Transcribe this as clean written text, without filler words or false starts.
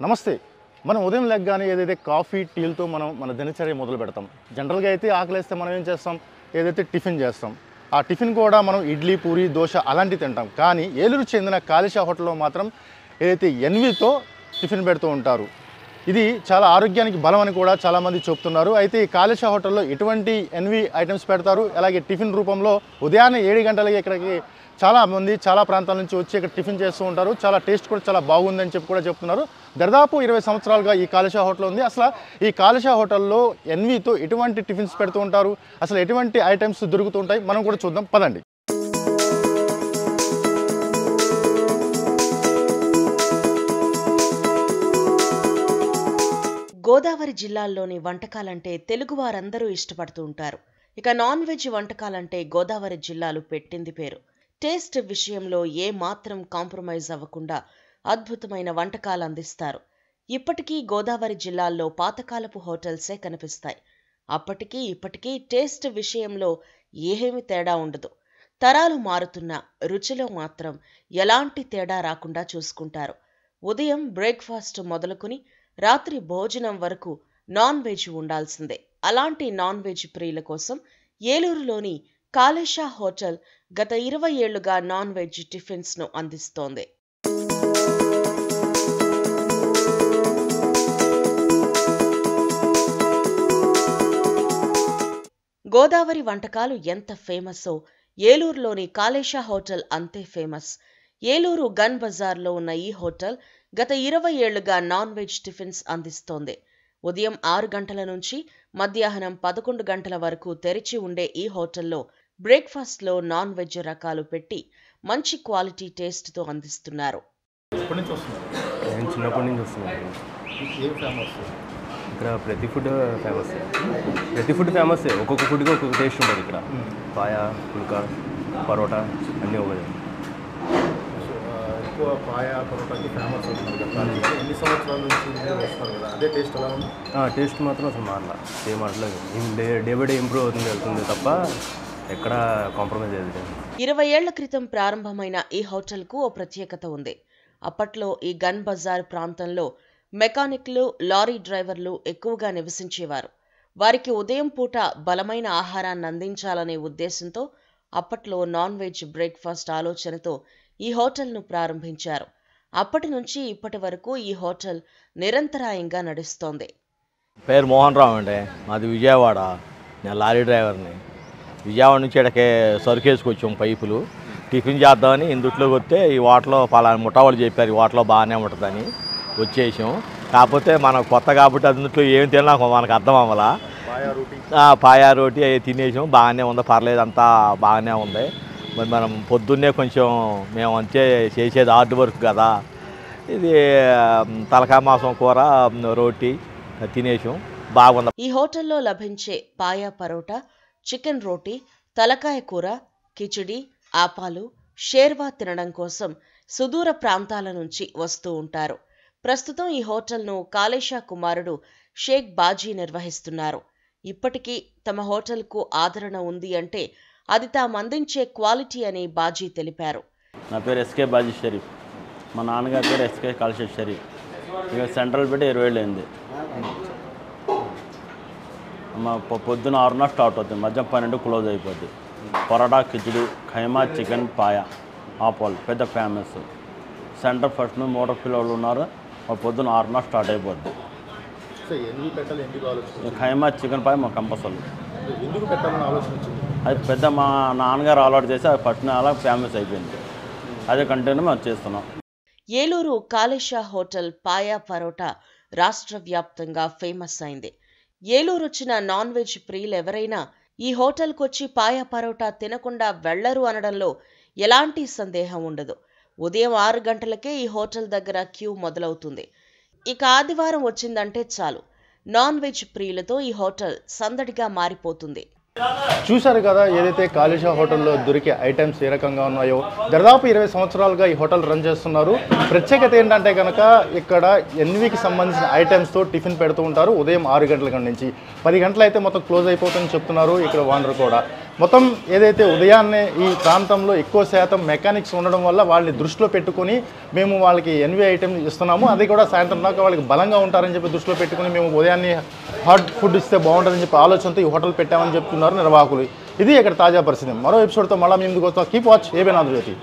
నమస్తే. మనం ఉదయం లెగ్గానే ఏదైతే కాఫీ టీలతో మన దినచర్య మొదలు పెడతాం. జనరల్గా అయితే ఆకలేస్తే మనం ఏం చేస్తాం, ఏదైతే టిఫిన్ చేస్తాం. ఆ టిఫిన్ కూడా మనం ఇడ్లీ, పూరి, దోశ అలాంటివి తింటాం. కానీ ఏలూరు చెందిన కాళేశా హోటల్లో మాత్రం ఏదైతే ఎన్వితో టిఫిన్ పెడుతూ ఉంటారు. ఇది చాలా ఆరోగ్యానికి బలం అని కూడా చాలామంది చెప్తున్నారు. అయితే ఈ కాళేశా హోటల్లో ఎటువంటి ఎన్వి ఐటమ్స్ పెడతారు, అలాగే టిఫిన్ రూపంలో ఉదయాన్నే 7 గంటలకి ఇక్కడికి చాలామంది చాలా ప్రాంతాల నుంచి వచ్చి ఇక్కడ టిఫిన్ చేస్తూ ఉంటారు. చాలా టేస్ట్ కూడా చాలా బాగుందని చెప్పి కూడా చెప్తున్నారు. దాదాపు 20 సంవత్సరాలుగా ఈ కాళేశా హోటల్ ఉంది. అసలు ఈ కాళేశా హోటల్లో ఎన్వితో ఎటువంటి టిఫిన్స్ పెడుతూ ఉంటారు, అసలు ఎటువంటి ఐటమ్స్ దొరుకుతూ ఉంటాయి, మనం కూడా చూద్దాం పదండి. గోదావరి జిల్లాల్లోని వంటకాలంటే తెలుగు వారందరూ ఇష్టపడుతూ ఉంటారు. ఇక నాన్ వెజ్ వంటకాలంటే గోదావరి జిల్లాలు పెట్టింది పేరు. టేస్ట్ విషయంలో ఏ మాత్రం కాంప్రమైజ్ అవ్వకుండా అద్భుతమైన వంటకాలు అందిస్తారు. ఇప్పటికీ గోదావరి జిల్లాల్లో పాతకాలపు హోటల్సే కనిపిస్తాయి. అప్పటికీ ఇప్పటికీ టేస్ట్ విషయంలో ఏమీ తేడా ఉండదు. తరాలు మారుతున్న రుచిలో మాత్రం ఎలాంటి తేడా రాకుండా చూసుకుంటారు. ఉదయం బ్రేక్ఫాస్ట్ మొదలుకొని రాత్రి భోజనం వరకు నాన్ వెజ్ ఉండాల్సిందే. అలాంటి నాన్ వెజ్ ప్రియుల కోసం ఏలూరులోని కాళేశా హోటల్ గత 20 ఏళ్లుగా నాన్ వెజ్ టిఫిన్స్ ను అందిస్తోంది. గోదావరి వంటకాలు ఎంత ఫేమస్సో ఏలూరులోని కాళేశా హోటల్ అంతే ఫేమస్. ఏలూరు గన్ బజార్లో ఉన్న ఈ హోటల్ గత 20 ఏళ్లుగా నాన్ వెజ్ టిఫిన్స్ అందిస్తోంది. ఉదయం 6 గంటల నుంచి మధ్యాహ్నం 11 గంటల వరకు తెరిచి ఉండే ఈ హోటల్లో బ్రేక్ఫాస్ట్లో నాన్ వెజ్ రకాలు పెట్టి మంచి క్వాలిటీ టేస్ట్తో అందిస్తున్నారు. చిన్నప్పటి నుంచి వస్తున్నాను. ఇక్కడ ప్రతి ఫుడ్ ఫేమస్. ఒక్కొక్క ఫుడ్కి ఒక్కొక్క టేస్ట్ ఉంటుంది. ఇక్కడ పాయా, పుల్కా, పరోటా అన్నీ ఒకటి. ఎక్కువ పాయా, పరోటాకి ఫేమస్ అవుతుంది కదా. ఎన్ని సంవత్సరాల నుంచి వస్తున్నారు కదా, అదే టేస్ట్ ఎలా ఉంది? టేస్ట్ మాత్రం అసలు మారలా, సేమ్ అట్లా డే బై డే ఇంప్రూవ్ అవుతుంది వెళ్తుంది తప్ప ఎక్కడ కాంప్రమైజ్ అయ్యేది. 20 ఏళ్ల క్రితం ప్రారంభమైన ఈ హోటల్కు ఓ ప్రత్యేకత ఉంది. అప్పట్లో ఈ గన్ బజార్ ప్రాంతంలో మెకానిక్లు, లారీ డ్రైవర్లు ఎక్కువగా నివసించేవారు. వారికి ఉదయం పూట బలమైన ఆహారాన్ని అందించాలనే ఉద్దేశంతో అప్పట్లో నాన్ వెజ్ బ్రేక్ఫాస్ట్ ఆలోచనతో ఈ హోటల్ను ప్రారంభించారు. అప్పటి నుంచి ఇప్పటి వరకు ఈ హోటల్ నిరంతరాయంగా నడుస్తోంది. పేరు మోహన్ రావు అండి, మాది విజయవాడ. నేను లారీ డ్రైవర్ని. విజయవాడ నుంచి ఇక్కడికి సరుకు వేసుకొచ్చాం పైపులు. టిఫిన్ చేద్దామని ఇందుట్లోకి వస్తే ఈ హోటల్లో పలానా ముఠావాళ్ళు చెప్పారు ఈ హోటల్లో బాగానే ఉంటుందని వచ్చేసాం. కాకపోతే మనకు కొత్త కాబట్టి అందులో ఏం తిన్నా మనకు అర్థం అవ్వాలా. పాయా రోటీ అవి తినేసాం, బాగానే ఉంది, పర్లేదు, అంతా బాగానే ఉంది. మరి మనం పొద్దున్నే కొంచెం మేము అంతే చేసేది హార్డ్ వర్క్ కదా, ఇది తలకాయ మాంసం కూర రోటీ తినేసాం, బాగుంది. ఈ హోటల్లో లభించే పాయా పరోటా, చికెన్ రోటీ, తలకాయ కూర, కిచిడి, ఆపాలు, షేర్వా తినడం కోసం సుదూర ప్రాంతాల నుంచి వస్తూ ఉంటారు. ప్రస్తుతం ఈ హోటల్ను కాళేశా కుమారుడు షేక్ బాజీ నిర్వహిస్తున్నారు. ఇప్పటికీ తమ హోటల్కు ఆదరణ ఉంది అంటే అది తామందించే క్వాలిటీ అని బాజీ తెలిపారు. నా పేరు ఎస్కే బాజీ షరీఫ్, మా నాన్నగారి పేరు ఎస్కే కాళేశా షరీఫ్. ఇక సెంట్రల్ పెట్టి 20 ఏళ్ళు అయింది. మా పొద్దున 6 స్టార్ట్ అవుతుంది, మధ్యాహ్నం 12 క్లోజ్ అయిపోద్ది. పరోటా, కిచిడి, ఖైమా, చికెన్, పాయా, ఆపాల్ పెద్ద ఫేమస్. సెంటర్ ఫస్ట్ మోటార్ పిల్లలు ఉన్నారు, పొద్దున 6 స్టార్ట్ అయిపోద్ది. ఖైమా, చికెన్, పాయా మా కంపల్సరీ. అది పెద్ద మా నాన్నగారు అలవాటు చేసి అది పట్టిన అలా ఫేమస్ అయిపోయింది. అదే కంటెంట్ మేము చేస్తున్నాం. ఏలూరు కాళేశా హోటల్ పాయా పరోటా రాష్ట్ర వ్యాప్తంగా ఫేమస్ అయింది. ఏలూరు వచ్చిన నాన్ వెజ్ ప్రియులు ఎవరైనా ఈ హోటల్కు వచ్చి పాయా పరోటా తినకుండా వెళ్లరు అనడంలో ఎలాంటి సందేహం ఉండదు. ఉదయం 6 గంటలకే ఈ హోటల్ దగ్గర క్యూ మొదలవుతుంది. ఇక ఆదివారం వచ్చిందంటే చాలు, నాన్ వెజ్ ప్రియులతో ఈ హోటల్ సందడిగా మారిపోతుంది. చూశారు కదా ఏదైతే కాళేశా హోటల్లో దొరికే ఐటమ్స్ ఏ రకంగా ఉన్నాయో. దాదాపు 20 సంవత్సరాలుగా ఈ హోటల్ రన్ చేస్తున్నారు. ప్రత్యేకత ఏంటంటే కనుక ఇక్కడ ఎన్వికి సంబంధించిన ఐటమ్స్తో టిఫిన్ పెడుతూ ఉంటారు. ఉదయం 6 గంటల నుంచి 10 గంటలు అయితే మొత్తం క్లోజ్ అయిపోతుందని చెప్తున్నారు ఇక్కడ ఓనర్ కూడా. మొత్తం ఏదైతే ఉదయాన్నే ఈ ప్రాంతంలో ఎక్కువ శాతం మెకానిక్స్ ఉండడం వల్ల వాళ్ళని దృష్టిలో పెట్టుకొని మేము వాళ్ళకి ఎన్వి ఐటెం ఇస్తున్నాము. అది కూడా సాయంత్రం దాకా వాళ్ళకి బలంగా ఉంటారని చెప్పి దృష్టిలో పెట్టుకుని మేము ఉదయాన్నే హాట్ ఫుడ్ ఇస్తే బాగుంటుందని చెప్పి ఆలోచనతో ఈ హోటల్ పెట్టామని చెప్తున్నారు నిర్వాహకులు. ఇది ఇక్కడ తాజా పరిస్థితి. మరో ఎపిసోడ్తో మళ్ళీ మీ ముందుకు వస్తాం. Keep watch ABN Andhra Jyothi.